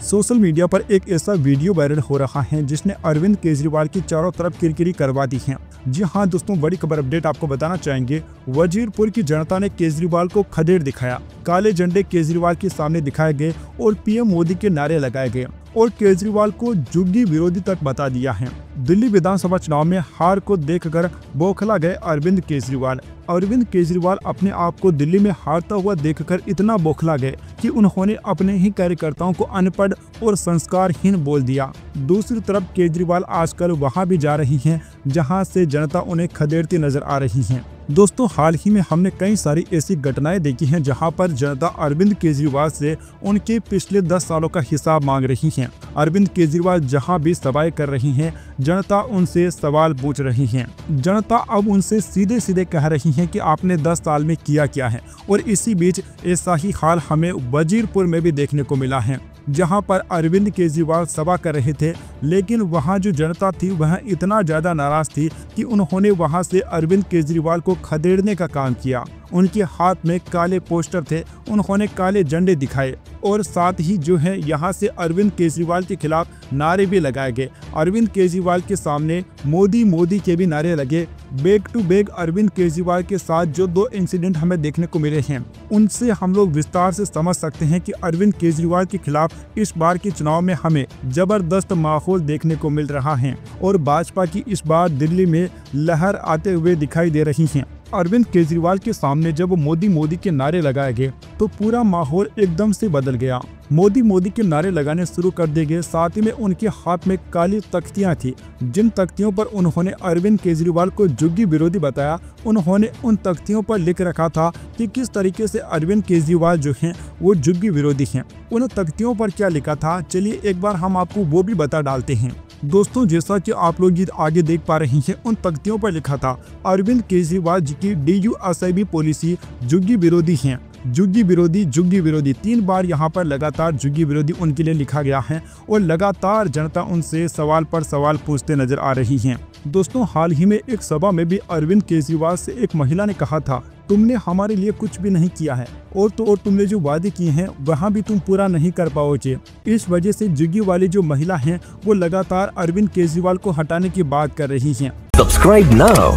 Social media पर एक ऐसा वीडियो वायरल हो रहा है जिसने अरविंद केजरीवाल की चारों तरफ किरकिरी करवा दी है। जी हाँ दोस्तों, बड़ी खबर अपडेट आपको बताना चाहेंगे। वजीरपुर की जनता ने केजरीवाल को खदेड़ दिखाया। काले झंडे केजरीवाल के सामने दिखाए गए और पीएम मोदी के नारे लगाए गए और केजरीवाल को झुग्गी विरोधी तक बता दिया है। दिल्ली विधानसभा चुनाव में हार को देखकर बौखला गए अरविंद केजरीवाल। अरविंद केजरीवाल अपने आप को दिल्ली में हारता हुआ देखकर इतना बौखला गए कि उन्होंने अपने ही कार्यकर्ताओं को अनपढ़ और संस्कारहीन बोल दिया। दूसरी तरफ केजरीवाल आजकल वहां भी जा रही हैं जहां से जनता उन्हें खदेड़ती नजर आ रही है। दोस्तों, हाल ही में हमने कई सारी ऐसी घटनाएं देखी हैं जहां पर जनता अरविंद केजरीवाल से उनके पिछले 10 सालों का हिसाब मांग रही है। अरविंद केजरीवाल जहां भी सभाएं कर रही हैं, जनता उनसे सवाल पूछ रही है। जनता अब उनसे सीधे सीधे कह रही है कि आपने 10 साल में किया क्या है। और इसी बीच ऐसा ही हाल हमें वजीरपुर में भी देखने को मिला है, जहां पर अरविंद केजरीवाल सभा कर रहे थे, लेकिन वहां जो जनता थी वह इतना ज्यादा नाराज थी कि उन्होंने वहां से अरविंद केजरीवाल को खदेड़ने का काम किया। उनके हाथ में काले पोस्टर थे, उन्होंने काले झंडे दिखाए और साथ ही जो है यहाँ से अरविंद केजरीवाल के खिलाफ नारे भी लगाए गए। अरविंद केजरीवाल के सामने मोदी मोदी के भी नारे लगे। Back to back Arvind Kejriwal के साथ जो 2 इंसिडेंट हमें देखने को मिले हैं, उनसे हम लोग विस्तार से समझ सकते हैं कि अरविंद केजरीवाल के खिलाफ इस बार के चुनाव में हमें जबरदस्त माहौल देखने को मिल रहा है और भाजपा की इस बार दिल्ली में लहर आते हुए दिखाई दे रही है। अरविंद केजरीवाल के सामने जब मोदी मोदी के नारे लगाए गए तो पूरा माहौल एकदम से बदल गया। मोदी मोदी के नारे लगाने शुरू कर दिए गए। साथ ही में उनके हाथ में काली तख्तियां थी, जिन तख्तियों पर उन्होंने अरविंद केजरीवाल को झुग्गी विरोधी बताया। उन्होंने उन तख्तियों पर लिख रखा था कि किस तरीके से अरविंद केजरीवाल जो हैं वो झुग्गी विरोधी हैं। उन तख्तियों पर क्या लिखा था, चलिए एक बार हम आपको वो भी बता डालते हैं। दोस्तों, जैसा कि आप लोग ये आगे देख पा रहे हैं, उन तख्तियों पर लिखा था अरविंद केजरीवाल जी की DUSIB पॉलिसी झुग्गी विरोधी है। झुग्गी विरोधी, झुग्गी विरोधी, 3 बार यहाँ पर लगातार झुग्गी विरोधी उनके लिए लिखा गया है और लगातार जनता उनसे सवाल पर सवाल पूछते नजर आ रही हैं। दोस्तों, हाल ही में एक सभा में भी अरविंद केजरीवाल से एक महिला ने कहा था, तुमने हमारे लिए कुछ भी नहीं किया है और तुमने जो वादे किए हैं वहाँ भी तुम पूरा नहीं कर पाओगे। इस वजह से झुग्गी वाली जो महिला हैं वो लगातार अरविंद केजरीवाल को हटाने की बात कर रही हैं। Subscribe now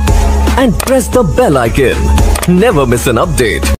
and press the bell icon. Never miss an update.